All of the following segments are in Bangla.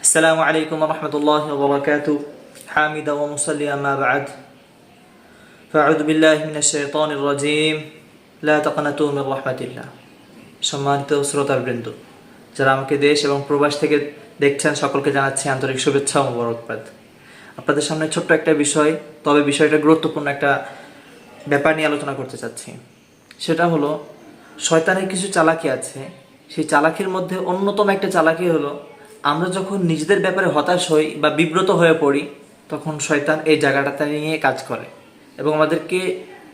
السلام عليكم ورحمة الله وبركاته حامدا ومصليا ما بعد فأعوذ بالله من الشيطان الرجيم لا تقنطوا من رحمة الله সম্মানিত শ্রোতাবৃন্দ যারা আমাকে দেশ এবং প্রবাস থেকে দেখছেন সকলকে জানাচ্ছি আন্তরিক শুভেচ্ছা ও মোবারকবাদ। আপনাদের সামনে ছোট্ট একটা বিষয়, তবে বিষয়টা গুরুত্বপূর্ণ একটা ব্যাপার নিয়ে আলোচনা করতে চাচ্ছি। সেটা হলো শয়তানের কিছু চালাকি আছে। সেই চালাকির মধ্যে অন্যতম একটা চালাকি হলো আমরা যখন নিজেদের ব্যাপারে হতাশ হই বা বিব্রত হয়ে পড়ি, তখন শয়তান এই জায়গাটাতে নিয়ে কাজ করে এবং আমাদেরকে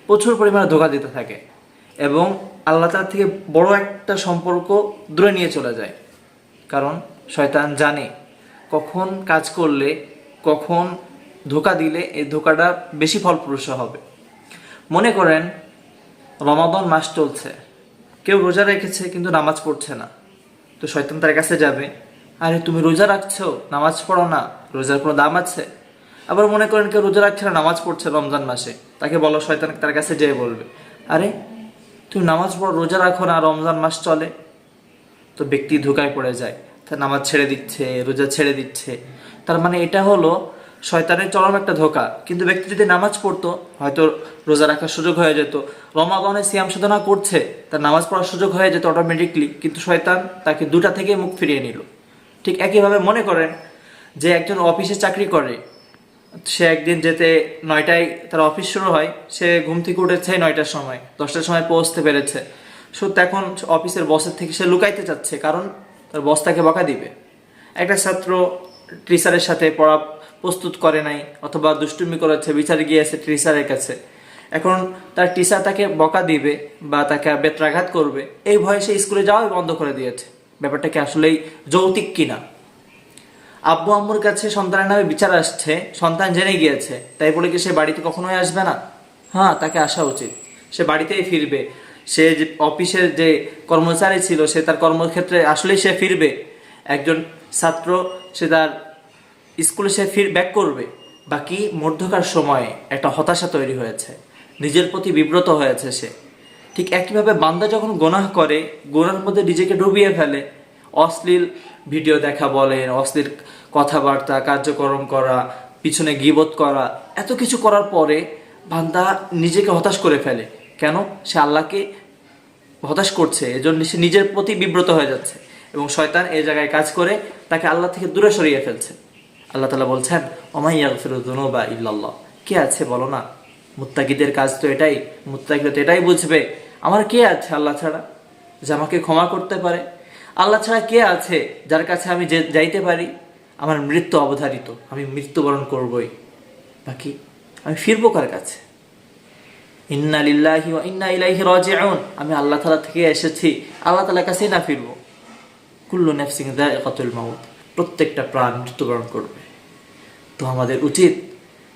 প্রচুর পরিমাণে ধোঁকা দিতে থাকে এবং আল্লাহ তাআলা থেকে বড় একটা সম্পর্ক দূরে নিয়ে চলে যায়। কারণ শয়তান জানে কখন কাজ করলে, কখন ধোঁকা দিলে এই ধোঁকাটা বেশি ফলপ্রসূ হবে। মনে করেন রমাদান মাস চলছে, কেউ রোজা রেখেছে কিন্তু নামাজ পড়ছে না, তো শয়তান তার কাছে যাবে, আরে তুমি রোজা রাখছো, নামাজ পড়ো না, রোজার কোনো দাম আছে? আবার মনে করেন কেউ রোজা রাখছে না, নামাজ পড়ছে রমজান মাসে, তাকে বলো, শয়তান তার কাছে যেয়ে বলবে, আরে তুমি নামাজ পড়ো, রোজা রাখো না, রমজান মাস চলে। তো ব্যক্তি ধোঁকায় পড়ে যায়, তার নামাজ ছেড়ে দিচ্ছে, রোজা ছেড়ে দিচ্ছে। তার মানে এটা হলো শয়তানের চরম একটা ধোঁকা। কিন্তু ব্যক্তি যদি নামাজ পড়তো, হয়তো রোজা রাখার সুযোগ হয়ে যেত, রমাদানে সিয়াম সাধনা করছে, তার নামাজ পড়ার সুযোগ হয়ে যেত অটোমেটিকলি, কিন্তু শয়তান তাকে দুটা থেকে মুখ ফিরিয়ে নিল। ঠিক একইভাবে মনে করেন যে একজন অফিসে চাকরি করে, সে একদিন যেতে 9টায় তার অফিস শুরু হয়, সে ঘুম থেকে উঠেছে 9টার সময়, 10টার সময় পৌঁছতে পেরেছে। এখন অফিসের বসের থেকে সে লুকাইতে চাচ্ছে, কারণ তার বস তাকে বকা দিবে। একটা ছাত্র টিচারের সাথে পড়া প্রস্তুত করে নাই, অথবা দুষ্টুমি করেছে, বিচারে গিয়েছে টিচারের কাছে, এখন তার টিচার তাকে বকা দিবে বা তাকে বেত্রাঘাত করবে, এই ভয়ে সে স্কুলে যাওয়াই বন্ধ করে দিয়েছে। ব্যাপারটা কি আসলেই যৌক্তিক কিনা? আব্বু আম্মুর কাছে সন্তানের নামে বিচার আসছে, সন্তান জেনে গিয়েছে, তাই বলে কি সে বাড়িতে কখনোই আসবে না? হ্যাঁ, তাকে আসা উচিত, সে বাড়িতেই ফিরবে। সে যে অফিসের যে কর্মচারী ছিল, সে তার কর্মক্ষেত্রে আসলেই সে ফিরবে। একজন ছাত্র, সে তার স্কুলে সে ব্যাক করবে। বাকি মধ্যকার সময়ে একটা হতাশা তৈরি হয়েছে, নিজের প্রতি বিব্রত হয়েছে সে। ঠিক একইভাবে বান্দা যখন গুনাহ করে, গুনার মধ্যে নিজেকে ডুবিয়ে ফেলে, অশ্লীল ভিডিও দেখা বলেন, অশ্লীল কথাবার্তা, কার্যক্রম করা, পিছনে গীবত করা, এত কিছু করার পরে বান্দা নিজেকে হতাশ করে ফেলে। কেন? সে আল্লাহকে হতাশ করছে, এজন্য সে নিজের প্রতি বিব্রত হয়ে যাচ্ছে এবং শয়তান এই জায়গায় কাজ করে তাকে আল্লাহ থেকে দূরে সরিয়ে ফেলছে। আল্লাহ তাআলা বলছেন, ওমা ইয়াগফিরু যুনুবা ইল্লাল্লাহ। কে আছে বলো না? মুত্তাকিদের কাজ তো এটাই, মুত্তাকিরা তো এটাই বুঝবে, আমার কে আছে আল্লাহ ছাড়া যে আমাকে ক্ষমা করতে পারে? আল্লাহ ছাড়া কে আছে যার কাছে আমি যাইতে পারি? আমার মৃত্যু অবধারিত, আমি মৃত্যুবরণ করবই, বাকি আমি ফিরবো কার কাছে? ইন্না লিল্লাহি ওয়া ইন্না ইলাইহি রাজিউন। আমি আল্লাহ তাআলা থেকে এসেছি, আল্লাহ তাআলার কাছেই না ফিরবো? কুল্লু নাফসিন যায়িকাতুল মাউত। প্রত্যেকটা প্রাণ মৃত্যুবরণ করবে। তো আমাদের উচিত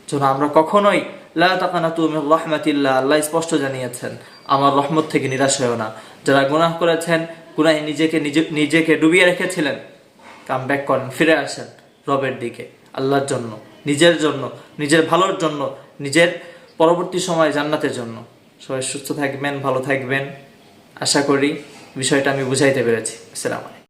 যেন আমরা কখনোই লা তাকানাতু মির রাহমাতিল্লাহ, আল্লাহ স্পষ্ট জানিয়েছেন, আমার রহমত থেকে নিরাশ হয়ো না। যারা গুনাহ করেছেন, গুনাহে নিজেকে ডুবিয়ে রেখেছিলেন, কাম ব্যাক করেন, ফিরে আসেন রবের দিকে, আল্লাহর জন্য, নিজের জন্য, নিজের ভালোর জন্য, নিজের পরবর্তী সময় জান্নাতের জন্য। সবাই সুস্থ থাকবেন, ভালো থাকবেন। আশা করি বিষয়টা আমি বুঝাইতে পেরেছি। আসসালামু আলাইকুম।